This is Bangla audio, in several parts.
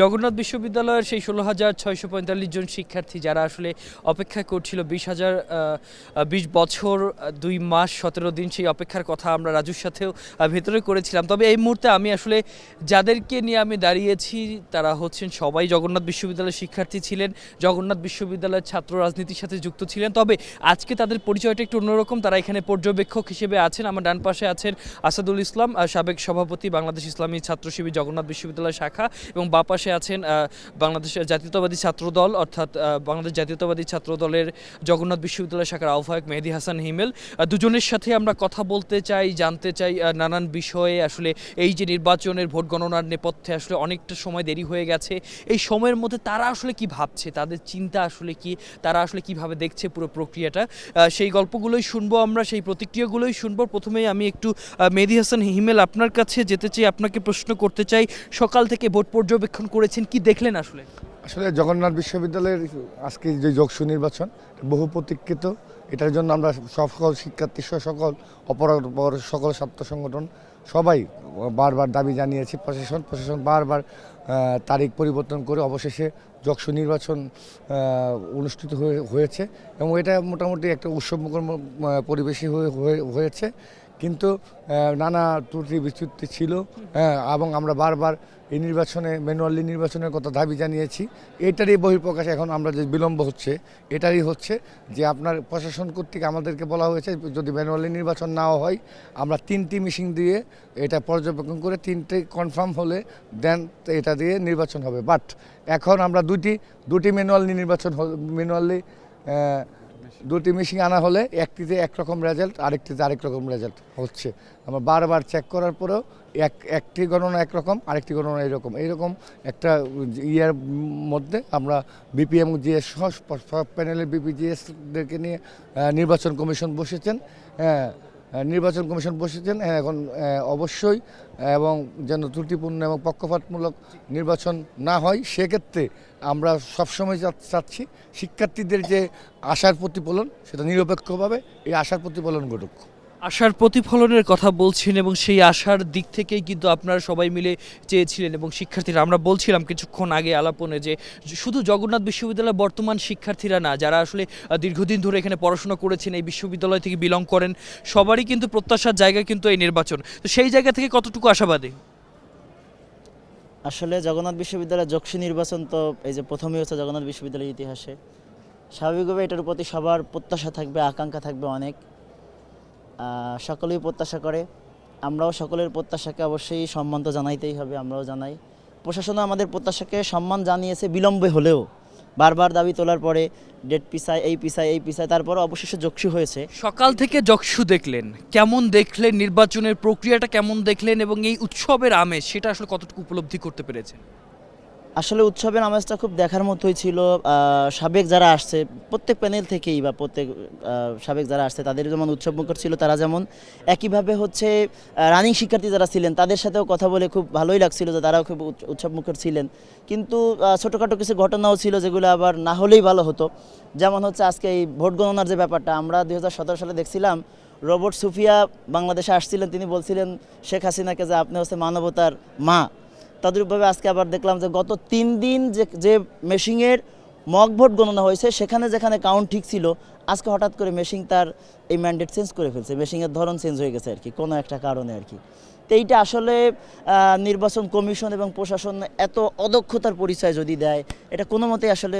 জগন্নাথ বিশ্ববিদ্যালয়ের সেই 16,645 জন শিক্ষার্থী যারা আসলে অপেক্ষা করছিল 20 বছর 2 মাস 17 দিন, সেই অপেক্ষার কথা আমরা রাজুর সাথেও ভেতরে করেছিলাম। তবে এই মুহূর্তে আমি আসলে যাদেরকে নিয়ে আমি দাঁড়িয়েছি তারা হচ্ছেন সবাই জগন্নাথ বিশ্ববিদ্যালয়ের শিক্ষার্থী ছিলেন, জগন্নাথ বিশ্ববিদ্যালয়ের ছাত্র রাজনীতির সাথে যুক্ত ছিলেন। তবে আজকে তাদের পরিচয়টা একটু অন্যরকম। তারা এখানে পর্যবেক্ষক হিসেবে আছেন। আমার ডান পাশে আছেন আসাদুল ইসলাম, সাবেক সভাপতি বাংলাদেশ ইসলামী ছাত্র শিবির জগন্নাথ বিশ্ববিদ্যালয় শাখা, এবং বাঁ পাশে আছেন বাংলাদেশের জাতীয়তাবাদী ছাত্র দল অর্থাৎ বাংলাদেশ জাতীয়তাবাদী ছাত্র দলের জগন্নাথ বিশ্ববিদ্যালয় শাখার আহ্বায়ক মেহেদী হাসান হিমেল। দুজনের সাথে আমরা কথা বলতে চাই, জানতে চাই নানান বিষয়ে। আসলে এই যে নির্বাচনের ভোট গণনার নেপথ্যে আসলে অনেকটা সময় দেরি হয়ে গেছে, এই সময়ের মধ্যে তারা আসলে কি ভাবছে, তাদের চিন্তা আসলে কি, তারা আসলে কিভাবে দেখছে পুরো প্রক্রিয়াটা, সেই গল্পগুলোই শুনবো আমরা, সেই প্রতিক্রিয়াগুলোই শুনবো। প্রথমেই আমি একটু মেহেদী হাসান হিমেল আপনার কাছে যেতে চাই, আপনাকে প্রশ্ন করতে চাই, সকাল থেকে ভোট পর্যবেক্ষণ করেছেন, কি দেখলেন আসলে? আসলে জগন্নাথ বিশ্ববিদ্যালয়ের আজকে যে যোগসু নির্বাচন বহু প্রতীক্ষিত। এটার জন্য আমরা সকল শিক্ষার্থী সকল অপরাধ সকল ছাত্র সংগঠন সবাই বারবার দাবি জানিয়েছি। প্রশাসন বারবার তারিখ পরিবর্তন করে অবশেষে যোগসু নির্বাচন অনুষ্ঠিত হয়েছে এবং এটা মোটামুটি একটা উৎসবমুখর পরিবেশই হয়েছে। কিন্তু নানা ত্রুটি বিচ্যুতি ছিল, এবং আমরা বারবার এই নির্বাচনে ম্যানুয়ালি নির্বাচনের কথা দাবি জানিয়েছি। এটারই বহিঃপ্রকাশ এখন আমরা যে বিলম্ব হচ্ছে এটারই হচ্ছে যে আপনার প্রশাসন কর্তৃক আমাদেরকে বলা হয়েছে যদি ম্যানুয়ালি নির্বাচন নাও হয় আমরা 3টি মিশিং দিয়ে এটা পর্যবেক্ষণ করে 3টে কনফার্ম হলে দেন এটা দিয়ে নির্বাচন হবে। বাট এখন আমরা দুটি ম্যানুয়ালি দুটি মেশিন আনা হলে একটিতে একরকম রেজাল্ট, আরেকটিতে আরেক রকম রেজাল্ট হচ্ছে। আমরা বারবার চেক করার পরেও একটি গণনা একরকম, আরেকটি গণনা এইরকম একটা ইয়ার মধ্যে আমরা বিপিএম জিএস সহ প্যানেলের বিপিজিএসদেরকে নিয়ে নির্বাচন কমিশন বসেছেন। নির্বাচন কমিশন বসেছেন এখন অবশ্যই, এবং যেন ত্রুটিপূর্ণ এবং পক্ষপাতমূলক নির্বাচন না হয় সেক্ষেত্রে আমরা সবসময় চাচ্ছি শিক্ষার্থীদের যে আশার প্রতিফলন সেটা নিরপেক্ষভাবে এই আশার প্রতিফলন ঘটুক। আশার প্রতিফলনের কথা বলছেন এবং সেই আশার দিক থেকেই কিন্তু আপনারা সবাই মিলে চেয়েছিলেন এবং শিক্ষার্থীরা, আমরা বলছিলাম কিছুক্ষণ আগে আলাপনে যে শুধু জগন্নাথ বিশ্ববিদ্যালয়ের বর্তমান শিক্ষার্থীরা না, যারা আসলে দীর্ঘদিন ধরে এখানে পড়াশোনা করেছেন, এই বিশ্ববিদ্যালয় থেকে বিলং করেন, সবারই কিন্তু প্রত্যাশার জায়গা কিন্তু এই নির্বাচন। তো সেই জায়গা থেকে কতটুকু আশাবাদী? আসলে জগন্নাথ বিশ্ববিদ্যালয়ের যোগসু নির্বাচন তো এই যে প্রথমেই হচ্ছে জগন্নাথ বিশ্ববিদ্যালয়ের ইতিহাসে, স্বাভাবিকভাবে এটার প্রতি সবার প্রত্যাশা থাকবে, আকাঙ্ক্ষা থাকবে অনেক। সকলেই প্রত্যাশা করে, আমরাও সকলের প্রত্যাশাকে অবশ্যই সম্মান তো জানাইতেই হবে, আমরাও জানাই। প্রশাসনও আমাদের প্রত্যাশাকে সম্মান জানিয়েছে বিলম্বে হলেও, বারবার দাবি তোলার পরে ডেট পিছায়, এই পিছায়, তারপরে অবশেষে যোগসু হয়েছে। সকাল থেকে যোগসু দেখলেন, কেমন দেখলেন? নির্বাচনের প্রক্রিয়াটা কেমন দেখলেন এবং এই উৎসবের আমেজ সেটা আসলে কতটুকু উপলব্ধি করতে পেরেছেন? আসলে উৎসবের আমেজটা খুব দেখার মতোই ছিল। সাবেক যারা আসছে প্রত্যেক প্যানেল থেকেই বা প্রত্যেক সাবেক যারা আসছে তাদের যেমন উৎসবমুখর ছিল, তারা যেমন একইভাবে হচ্ছে রানিং শিক্ষার্থী যারা ছিলেন তাদের সাথেও কথা বলে খুব ভালোই লাগছিল যে তারাও খুব উৎসবমুখর ছিলেন। কিন্তু ছোটোখাটো কিছু ঘটনাও ছিল যেগুলো আবার না হলেই ভালো হতো। যেমন হচ্ছে আজকে এই ভোট গণনার যে ব্যাপারটা, আমরা 2017 সালে দেখছিলাম রোবট সুফিয়া বাংলাদেশে আসছিলেন, তিনি বলছিলেন শেখ হাসিনাকে যে আপনি হচ্ছে মানবতার মা। তদ্রূপভাবে আজকে আবার দেখলাম যে গত 3 দিন যে মেশিনের মক ভোট গণনা হয়েছে সেখানে যেখানে কাউন্ট ঠিক ছিল, আজকে হঠাৎ করে মেশিন তার এই ম্যান্ডেট চেঞ্জ করে ফেলছে, মেশিনের ধরন চেঞ্জ হয়ে গেছে আর কি, কোনো একটা কারণে আর কি। তো এইটা আসলে নির্বাচন কমিশন এবং প্রশাসন এত অদক্ষতার পরিচয় যদি দেয়, এটা কোনো মতেই আসলে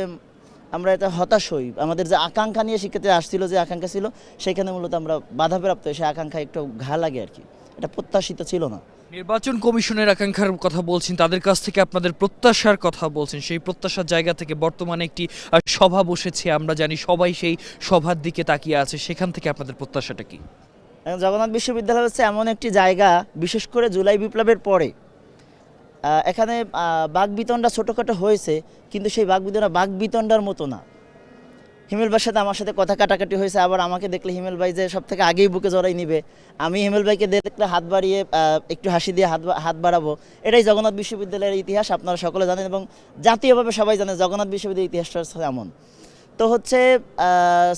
আমরা এটা হতাশ হই। আমাদের যে আকাঙ্ক্ষা নিয়ে শিক্ষার্থী আসছিল, যে আকাঙ্ক্ষা ছিল, সেখানে মূলত আমরা বাধাপ্রাপ্ত হই, সেই আকাঙ্ক্ষা একটু ঘা লাগে আর কি, এটা প্রত্যাশিত ছিল না। নির্বাচন কমিশনের আকাঙ্ক্ষার কথা বলছেন, তাদের কাছ থেকে আপনাদের প্রত্যাশার কথা বলছেন, সেই প্রত্যাশার জায়গা থেকে বর্তমানে একটি সভা বসেছে, আমরা জানি সবাই সেই সভার দিকে তাকিয়ে আছে, সেখান থেকে আপনাদের প্রত্যাশাটা কি? জগন্নাথ বিশ্ববিদ্যালয় হচ্ছে এমন একটি জায়গা, বিশেষ করে জুলাই বিপ্লবের পরে এখানে বাকবিতণ্ডা ছোটোখাটো হয়েছে, কিন্তু সেই বাকবিতণ্ডার মতো না। হিমেল ভাইয়ের সাথে আমার সাথে কথা কাটাকাটি হয়েছে, আবার আমাকে দেখলে হিমেল ভাই যে সব থেকে আগেই বুকে জড়াই নিবে, আমি হিমেল ভাইকে দেখলে হাত বাড়িয়ে একটু হাসি দিয়ে হাত বাড়াবো। এটাই জগন্নাথ বিশ্ববিদ্যালয়ের ইতিহাস, আপনারা সকলে জানেন এবং জাতীয়ভাবে সবাই জানেন জগন্নাথ বিশ্ববিদ্যালয়ের ইতিহাসটা হচ্ছে এমন। তো হচ্ছে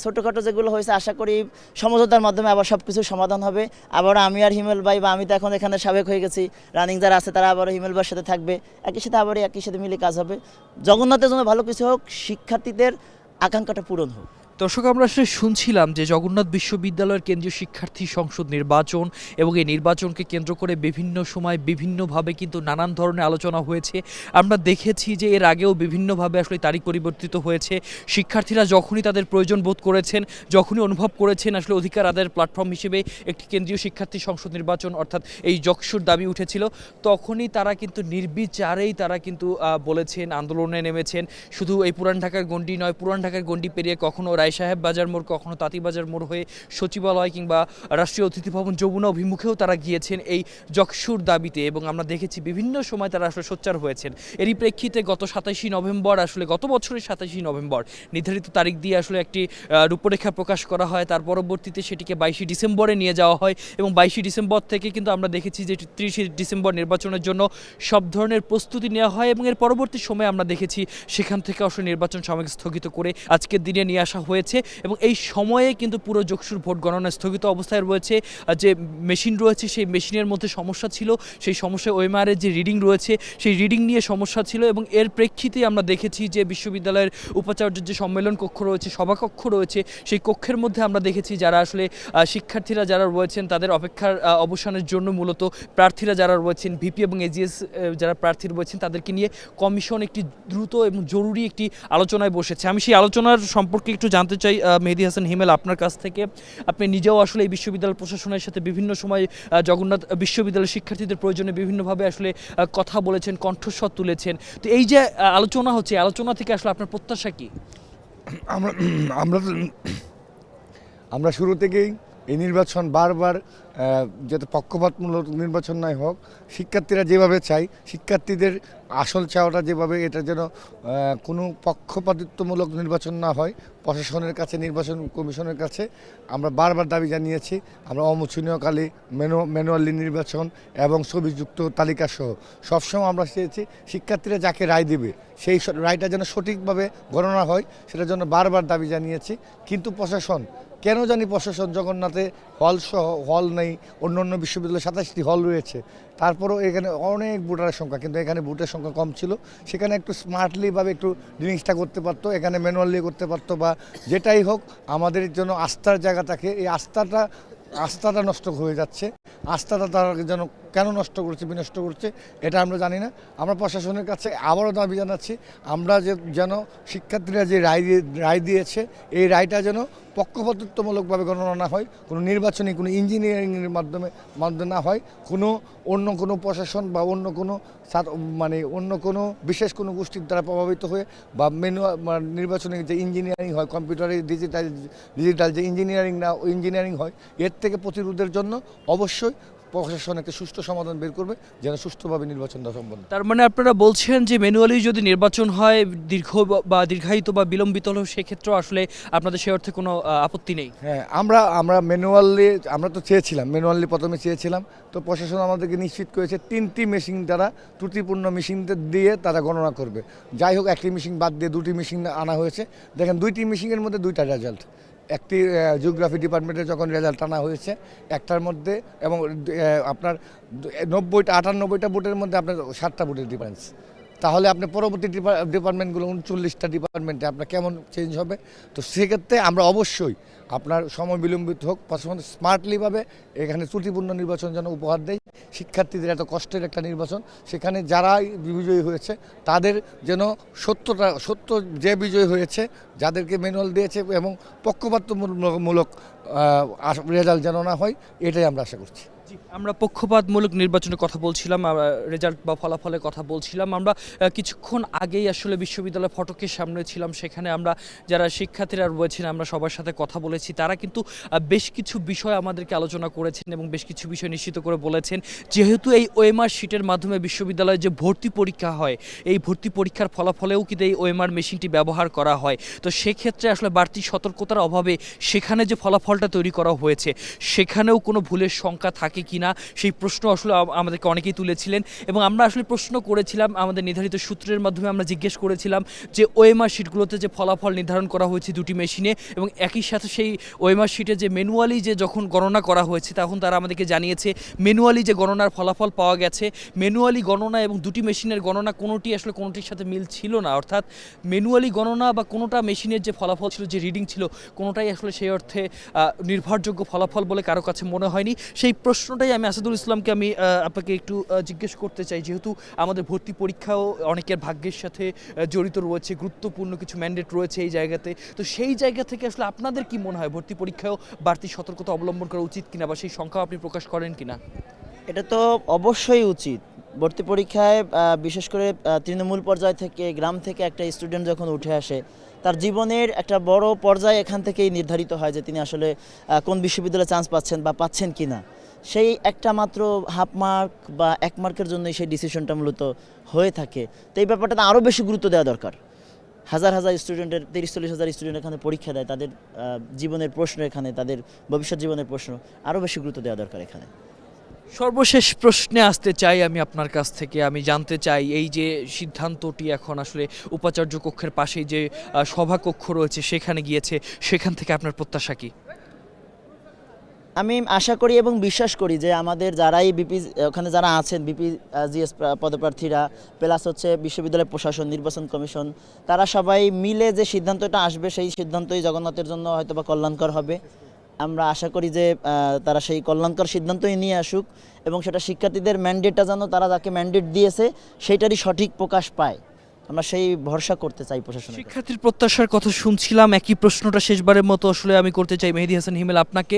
ছোটোখাটো যেগুলো হয়েছে আশা করি সমঝোতার মাধ্যমে আবার সব কিছু সমাধান হবে। আবার আমি আর হিমেল ভাই বা আমি তো এখন এখানে সাবেক হয়ে গেছি, রানিং যারা আছে তারা আবার হিমেল ভাইয়ের সাথে থাকবে, একই সাথে আবার একই সাথে মিলে কাজ হবে। জগন্নাথের জন্য ভালো কিছু হোক, শিক্ষার্থীদের আকাঙ্ক্ষাটা পূরণ হোক। দর্শক, আমরা আসলে শুনছিলাম যে জগন্নাথ বিশ্ববিদ্যালয়ের কেন্দ্রীয় শিক্ষার্থী সংসদ নির্বাচন এবং এই নির্বাচনকে কেন্দ্র করে বিভিন্ন সময় বিভিন্নভাবে কিন্তু নানান ধরনের আলোচনা হয়েছে। আমরা দেখেছি যে এর আগেও বিভিন্নভাবে আসলে তারিখ পরিবর্তিত হয়েছে। শিক্ষার্থীরা যখনই তাদের প্রয়োজন বোধ করেছেন, যখনই অনুভব করেছেন আসলে অধিকার আদায়ের প্ল্যাটফর্ম হিসেবে একটি কেন্দ্রীয় শিক্ষার্থী সংসদ নির্বাচন অর্থাৎ এই যকসুর দাবি উঠেছিল, তখনই তারা কিন্তু নির্বিচারেই তারা কিন্তু বলেছেন, আন্দোলনে নেমেছেন। শুধু এই পুরান ঢাকার গণ্ডি নয়, পুরান ঢাকার গণ্ডি পেরিয়ে কখনো রায় সাহেব বাজার মোড়, কখনো তাঁতিবাজার মোড় হয়ে সচিবালয় কিংবা রাষ্ট্রীয় অতিথি ভবন যমুনা অভিমুখেও তারা গিয়েছেন এই যকসুর দাবিতে, এবং আমরা দেখেছি বিভিন্ন সময় তারা আসলে সোচ্চার হয়েছেন। এরই প্রেক্ষিতে গত 27 নভেম্বর, আসলে গত বছরের 27 নভেম্বর নির্ধারিত তারিখ দিয়ে আসলে একটি রূপরেখা প্রকাশ করা হয়। তার পরবর্তীতে সেটিকে 22 ডিসেম্বরে নিয়ে যাওয়া হয় এবং 22 ডিসেম্বর থেকে কিন্তু আমরা দেখেছি যে 30 ডিসেম্বর নির্বাচনের জন্য সব ধরনের প্রস্তুতি নেওয়া হয়, এবং এর পরবর্তী সময়ে আমরা দেখেছি সেখান থেকে আসলে নির্বাচন সাময়িক স্থগিত করে আজকের দিনে নিয়ে আসা হয়েছে। এবং এই সময়ে কিন্তু পুরো যকসুর ভোট গণনা স্থগিত অবস্থায় রয়েছে। যে মেশিন রয়েছে সেই মেশিনের মধ্যে সমস্যা ছিল, সেই সমস্যায় ওএমআরের যে রিডিং রয়েছে সেই রিডিং নিয়ে সমস্যা ছিল, এবং এর প্রেক্ষিতে আমরা দেখেছি যে বিশ্ববিদ্যালয়ের উপাচার্যের যে সম্মেলন কক্ষ রয়েছে, সভাকক্ষ রয়েছে, সেই কক্ষের মধ্যে আমরা দেখেছি যারা আসলে শিক্ষার্থীরা যারা রয়েছেন তাদের অপেক্ষার অবসানের জন্য মূলত প্রার্থীরা যারা রয়েছেন, ভিপি এবং এজিএস যারা প্রার্থী রয়েছেন তাদেরকে নিয়ে কমিশন একটি দ্রুত এবং জরুরি একটি আলোচনায় বসেছে। আমি সেই আলোচনার সম্পর্কে একটু জানতে চাই মেহেদী হাসান হিমেল আপনার কাছ থেকে। আপনি নিজেও আসলে এই বিশ্ববিদ্যালয় প্রশাসনের সাথে বিভিন্ন সময় জগন্নাথ বিশ্ববিদ্যালয়ের শিক্ষার্থীদের প্রয়োজনে বিভিন্নভাবে আসলে কথা বলেছেন, কণ্ঠস্বর তুলেছেন। তো এই যে আলোচনা হচ্ছে, আলোচনা থেকে আসলে আপনার প্রত্যাশা কি? আমরা আমরা আমরা শুরু থেকেই এই নির্বাচন বারবার যাতে পক্ষপাতমূলক নির্বাচন নয় হোক, শিক্ষার্থীরা যেভাবে চাই, শিক্ষার্থীদের আসল চাওয়াটা যেভাবে, এটা যেন কোনো পক্ষপাতিত্বমূলক নির্বাচন না হয়। প্রশাসনের কাছে, নির্বাচন কমিশনের কাছে আমরা বারবার দাবি জানিয়েছি। আমরা অমোচনীয়কালে ম্যানুয়ালি নির্বাচন এবং ছবিযুক্ত তালিকাসহ সবসময় আমরা চেয়েছি শিক্ষার্থীরা যাকে রায় দেবে সেই রায়টা যেন সঠিকভাবে গণনা হয়, সেটার জন্য বারবার দাবি জানিয়েছি। কিন্তু প্রশাসন কেন জানি জগন্নাথে হল নেই, অন্য অন্য বিশ্ববিদ্যালয়ে 27টি হল রয়েছে, তারপরেও এখানে অনেক ভোটারের সংখ্যা, কিন্তু এখানে ভোটের সংখ্যা কম ছিল। সেখানে একটু স্মার্টলিভাবে একটু জিনিসটা করতে পারতো, এখানে ম্যানুয়ালি করতে পারতো, বা যেটাই হোক আমাদের জন্য আস্থার জায়গা থাকে। এই আস্থাটা নষ্ট হয়ে যাচ্ছে। আস্থাটা তারা যেন কেন নষ্ট করছে, বিনষ্ট করছে, এটা আমরা জানি না। আমরা প্রশাসনের কাছে আবারও দাবি জানাচ্ছি, আমরা যেন শিক্ষার্থীরা যে রায় দিয়েছে এই রায়টা যেন পক্ষপাতিত্বমূলকভাবে গণনা না হয়, কোনো নির্বাচনী, কোনো ইঞ্জিনিয়ারিংয়ের মাধ্যমে না হয়, অন্য কোনো প্রশাসন বা অন্য কোনো বিশেষ কোনো গোষ্ঠীর দ্বারা প্রভাবিত হয়ে, বা নির্বাচনী যে ইঞ্জিনিয়ারিং হয়, কম্পিউটারে ডিজিটাল যে ইঞ্জিনিয়ারিং হয়, এর থেকে প্রতিরোধের জন্য অবশ্যই প্রশাসন একটা সুষ্ঠু সমাধান বের করবে যেন সুষ্ঠুভাবে নির্বাচনটা সম্পন্ন। তার মানে আপনারা বলছেন যে ম্যানুয়ালি যদি নির্বাচন হয়, দীর্ঘায়িত বা বিলম্বিত হলেও সেক্ষেত্রেও আসলে আপনাদের সে অর্থে কোনো আপত্তি নেই? হ্যাঁ, আমরা তো চেয়েছিলাম ম্যানুয়ালি, প্রথমে চেয়েছিলাম, তো প্রশাসন আমাদেরকে নিশ্চিত করেছে 3টি মেশিন দ্বারা, ত্রুটিপূর্ণ মেশিন দিয়ে তারা গণনা করবে। যাই হোক, একটি মেশিন বাদ দিয়ে 2টি মেশিন আনা হয়েছে। দেখেন, 2টি মেশিনের মধ্যে 2টা রেজাল্ট। একটি জিওগ্রাফি ডিপার্টমেন্টে যখন রেজাল্ট আনা হয়েছে একটার মধ্যে, এবং আপনার 98টা ভোটের মধ্যে আপনার 7টা ভোটের ডিফারেন্স, তাহলে আপনি পরবর্তী ডিপার্টমেন্টগুলো 39টা ডিপার্টমেন্টে আপনার কেমন চেঞ্জ হবে? তো সেক্ষেত্রে আমরা অবশ্যই আপনার সময় বিলম্বিত হোক, পাশাপাশি স্মার্টলিভাবে এখানে ত্রুটিপূর্ণ নির্বাচন যেন উপহার দেয়। শিক্ষার্থীদের এত কষ্টের একটা নির্বাচন, সেখানে যারাই বিজয়ী হয়েছে তাদের যেন সত্য যে বিজয়ী হয়েছে, যাদেরকে ম্যানুয়াল দিয়েছে এবং পক্ষপাতমূলক রেজাল্ট যেন না হয়, এটাই আমরা আশা করছি। আমরা পক্ষপাতমূলক নির্বাচনের কথা বলছিলাম, রেজাল্ট বা ফলাফলের কথা বলছিলাম। আমরা কিছুক্ষণ আগেই আসলে বিশ্ববিদ্যালয় ফটকের সামনে ছিলাম, সেখানে আমরা যারা শিক্ষার্থীরা রয়েছেন আমরা সবার সাথে কথা বলেছি। তারা কিন্তু বেশ কিছু বিষয় আমাদেরকে আলোচনা করেছেন এবং বেশ কিছু বিষয় নিশ্চিত করে বলেছেন, যেহেতু এই ওএমআর শিটের মাধ্যমে বিশ্ববিদ্যালয়ে যে ভর্তি পরীক্ষা হয়, এই ভর্তি পরীক্ষার ফলাফলেও কিন্তু এই ওএমআর মেশিনটি ব্যবহার করা হয়। তো সেক্ষেত্রে আসলে বাড়তি সতর্কতার অভাবে সেখানে যে ফলাফলটা তৈরি করা হয়েছে সেখানেও কোনো ভুলের সংখ্যা থাকে থাকে কিনা সেই প্রশ্ন আসলে আমাদেরকে অনেকেই তুলেছিলেন এবং আমরা আসলে প্রশ্ন করেছিলাম আমাদের নির্ধারিত সূত্রের মাধ্যমে আমরা জিজ্ঞেস করেছিলাম যে ওএমআর শিটগুলোতে যে ফলাফল নির্ধারণ করা হয়েছে দুটি মেশিনে এবং একই সাথে সেই ওএমআর শিটে যে ম্যানুয়ালি যে যখন গণনা করা হয়েছে তখন তারা আমাদেরকে জানিয়েছে ম্যানুয়ালি যে গণনার ফলাফল পাওয়া গেছে ম্যানুয়ালি গণনা এবং দুটি মেশিনের গণনা কোনোটির সাথে মিল ছিল না, অর্থাৎ ম্যানুয়ালি গণনা বা কোনোটা মেশিনের যে ফলাফল ছিল যে রিডিং ছিল কোনোটাই আসলে সেই অর্থে নির্ভরযোগ্য ফলাফল বলে কারো কাছে মনে হয়নি। সেই প্রশ্নটাই আমি আসাদুল ইসলামকে আমি আপনাকে একটু জিজ্ঞেস করতে চাই, যেহেতু আমাদের ভর্তি পরীক্ষাও অনেকের ভাগ্যের সাথে জড়িত রয়েছে, গুরুত্বপূর্ণ কিছু ম্যান্ডেট রয়েছে এই জায়গাতে, তো সেই জায়গা থেকে আসলে আপনাদের কি মনে হয় ভর্তি পরীক্ষাও বাড়তি সতর্কতা অবলম্বন করা উচিত কিনা বা সেই সংখ্যা আপনি প্রকাশ করেন কিনা? এটা তো অবশ্যই উচিত। ভর্তি পরীক্ষায় বিশেষ করে তৃণমূল পর্যায় থেকে, গ্রাম থেকে একটা স্টুডেন্ট যখন উঠে আসে তার জীবনের একটা বড় পর্যায়ে এখান থেকেই নির্ধারিত হয় যে তিনি আসলে কোন বিশ্ববিদ্যালয়ে চান্স পাচ্ছেন বা পাচ্ছেন কি না। সেই একটা মাত্র হাফ মার্ক বা 1 মার্কের জন্যই সেই ডিসিশনটা মূলত হয়ে থাকে। তো এই ব্যাপারটাতে আরও বেশি গুরুত্ব দেওয়া দরকার। হাজার হাজার স্টুডেন্টের 30-40 হাজার স্টুডেন্ট এখানে পরীক্ষা দেয়, তাদের জীবনের প্রশ্ন এখানে, তাদের ভবিষ্যৎ জীবনের প্রশ্ন, আরও বেশি গুরুত্ব দেওয়া দরকার এখানে। সর্বশেষ প্রশ্নে আসতে চাই আমি আপনার কাছ থেকে, আমি জানতে চাই এই যে সিদ্ধান্তটি এখন আসলে উপাচার্য কক্ষের পাশেই যে সভাকক্ষ রয়েছে সেখানে গিয়েছে, সেখান থেকে আপনার প্রত্যাশা কি? আমি আশা করি এবং বিশ্বাস করি যে আমাদের যারাই বিপি ওখানে যারা আছেন বিপি জিএস পদপ্রার্থীরা প্লাস হচ্ছে বিশ্ববিদ্যালয় প্রশাসন, নির্বাচন কমিশন, তারা সবাই মিলে যে সিদ্ধান্তটা আসবে সেই সিদ্ধান্তই জগন্নাথের জন্য হয়তোবা কল্যাণকর হবে। আমরা আশা করি যে তারা সেই কল্যাণকর সিদ্ধান্তই নিয়ে আসুক এবং সেটা শিক্ষার্থীদের ম্যান্ডেটটা যেন তারা যাকে ম্যান্ডেট দিয়েছে সেইটারই সঠিক প্রকাশ পায়, আমরা সেই ভরসা করতে চাই প্রশাসন। শিক্ষার্থীর প্রত্যাশার কথা শুনছিলাম, একই প্রশ্নটা শেষবারের মতো আসলে আমি করতে চাই মেহেদী হাসান হিমেল আপনাকে।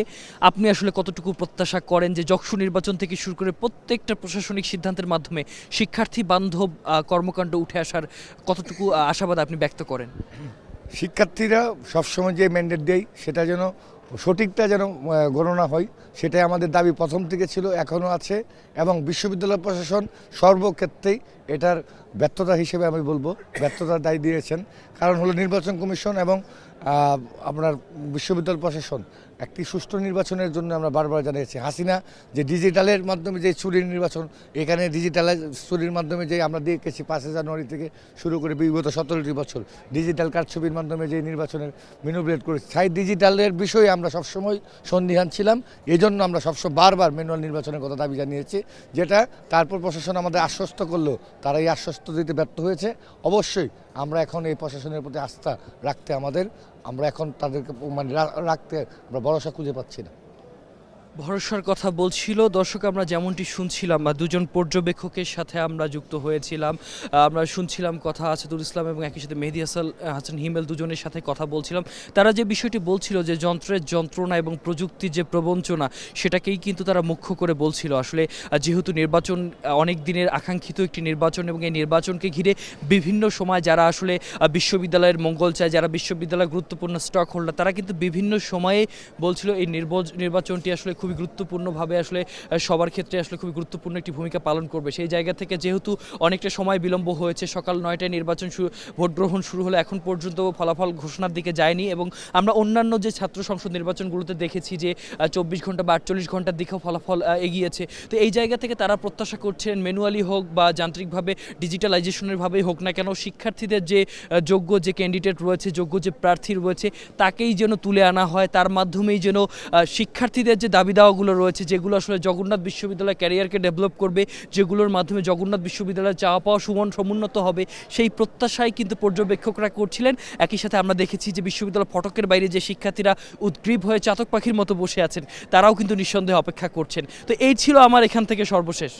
আপনি আসলে কতটুকু প্রত্যাশা করেন যে যকসু নির্বাচন থেকে শুরু করে প্রত্যেকটা প্রশাসনিক সিদ্ধান্তের মাধ্যমে শিক্ষার্থী বান্ধব কর্মকাণ্ড উঠে আসার কতটুকু আশাবাদ আপনি ব্যক্ত করেন? শিক্ষার্থীরা সবসময় যে ম্যান্ডেট দেয় সেটা যেন সঠিকটা যেন গণনা হয়, সেটাই আমাদের দাবি প্রথম থেকে ছিল, এখনও আছে। এবং বিশ্ববিদ্যালয় প্রশাসন সর্বক্ষেত্রেই এটার ব্যর্থতা হিসেবে আমি বলবো ব্যর্থতার দায় দিয়েছেন। কারণ হলো নির্বাচন কমিশন এবং আপনার বিশ্ববিদ্যালয় প্রশাসন একটি সুষ্ঠু নির্বাচনের জন্য আমরা বারবার জানিয়েছি। হাসিনা যে ডিজিটালের মাধ্যমে যে চুরির নির্বাচন, এখানে ডিজিটাল চুরির মাধ্যমে যে আমরা দেখেছি 5 জানুয়ারি থেকে শুরু করে বিগত 17টি বছর ডিজিটাল কারচুপির মাধ্যমে যে নির্বাচনের ম্যানুপুলেট করেছি, সেই ডিজিটালের বিষয়ে আমরা সবসময় সন্দিহান ছিলাম। এই জন্য আমরা সবসময় বারবার ম্যানুয়াল নির্বাচনের কথা দাবি জানিয়েছি, যেটা তারপর প্রশাসন আমাদের আশ্বস্ত করলো, তারা এই আশ্বস্ত দিতে ব্যর্থ হয়েছে। অবশ্যই আমরা এখন এই প্রশাসনের প্রতি আস্থা রাখতে আমরা এখন তাদেরকে মানে রাখতে আমরা ভরসা খুঁজে পাচ্ছি না। ভরসার কথা বলছিল দর্শক, আমরা যেমনটি শুনছিলাম দুজন পর্যবেক্ষকের সাথে আমরা যুক্ত হয়েছিলাম, আমরা শুনছিলাম কথা আসাদুল ইসলাম এবং একই সাথে মেহেদী হাসান হিমেল দুজনের সাথে কথা বলছিলাম। তারা যে বিষয়টি বলছিল যে যন্ত্রের যন্ত্রণা এবং প্রযুক্তির যে প্রবঞ্চনা সেটাকেই কিন্তু তারা মুখ্য করে বলছিল। আসলে যেহেতু নির্বাচন অনেক দিনের আকাঙ্ক্ষিত একটি নির্বাচন এবং এই নির্বাচনকে ঘিরে বিভিন্ন সময় যারা আসলে বিশ্ববিদ্যালয়ের মঙ্গল চায়, যারা বিশ্ববিদ্যালয়ের গুরুত্বপূর্ণ স্টক হোল্ডার, তারা কিন্তু বিভিন্ন সময়ে বলছিল এই নির্বাচনটি আসলে খুবই গুরুত্বপূর্ণভাবে আসলে সবার ক্ষেত্রে আসলে খুবই গুরুত্বপূর্ণ একটি ভূমিকা পালন করবে। সেই জায়গা থেকে যেহেতু অনেকটা সময় বিলম্ব হয়েছে, সকাল 9টায় নির্বাচন ভোট গ্রহণ শুরু হলে এখন পর্যন্ত ফলাফল ঘোষণার দিকে যায়নি এবং আমরা অন্যান্য যে ছাত্র সংসদ নির্বাচনগুলোতে দেখেছি যে 24 ঘন্টা বা 48 ঘন্টার দিকেও ফলাফল এগিয়েছে। তো এই জায়গা থেকে তারা প্রত্যাশা করছেন ম্যানুয়ালি হোক বা যান্ত্রিকভাবে ডিজিটালাইজেশনের ভাবেই হোক না কেন, শিক্ষার্থীদের যে যোগ্য যে ক্যান্ডিডেট রয়েছে, যোগ্য যে প্রার্থী রয়েছে তাকেই যেন তুলে আনা হয়, তার মাধ্যমেই যেন শিক্ষার্থীদের যে দাবি দাওয়াগুলো রয়েছে যেগুলো আসলে জগন্নাথ বিশ্ববিদ্যালয় ক্যারিয়ারকে ডেভেলপ করবে, যেগুলোর মাধ্যমে জগন্নাথ বিশ্ববিদ্যালয়ের চাওয়া পাওয়া সমুন্নত হবে, সেই প্রত্যাশাই কিন্তু পর্যবেক্ষকরা করছিলেন। একই সাথে আমরা দেখেছি যে বিশ্ববিদ্যালয় ফটকের বাইরে যে শিক্ষার্থীরা উদ্গ্রীব হয়ে চাতক পাখির মতো বসে আছেন, তারাও কিন্তু নিঃসন্দেহে অপেক্ষা করছেন। তো এই ছিল আমার এখান থেকে সর্বশেষ।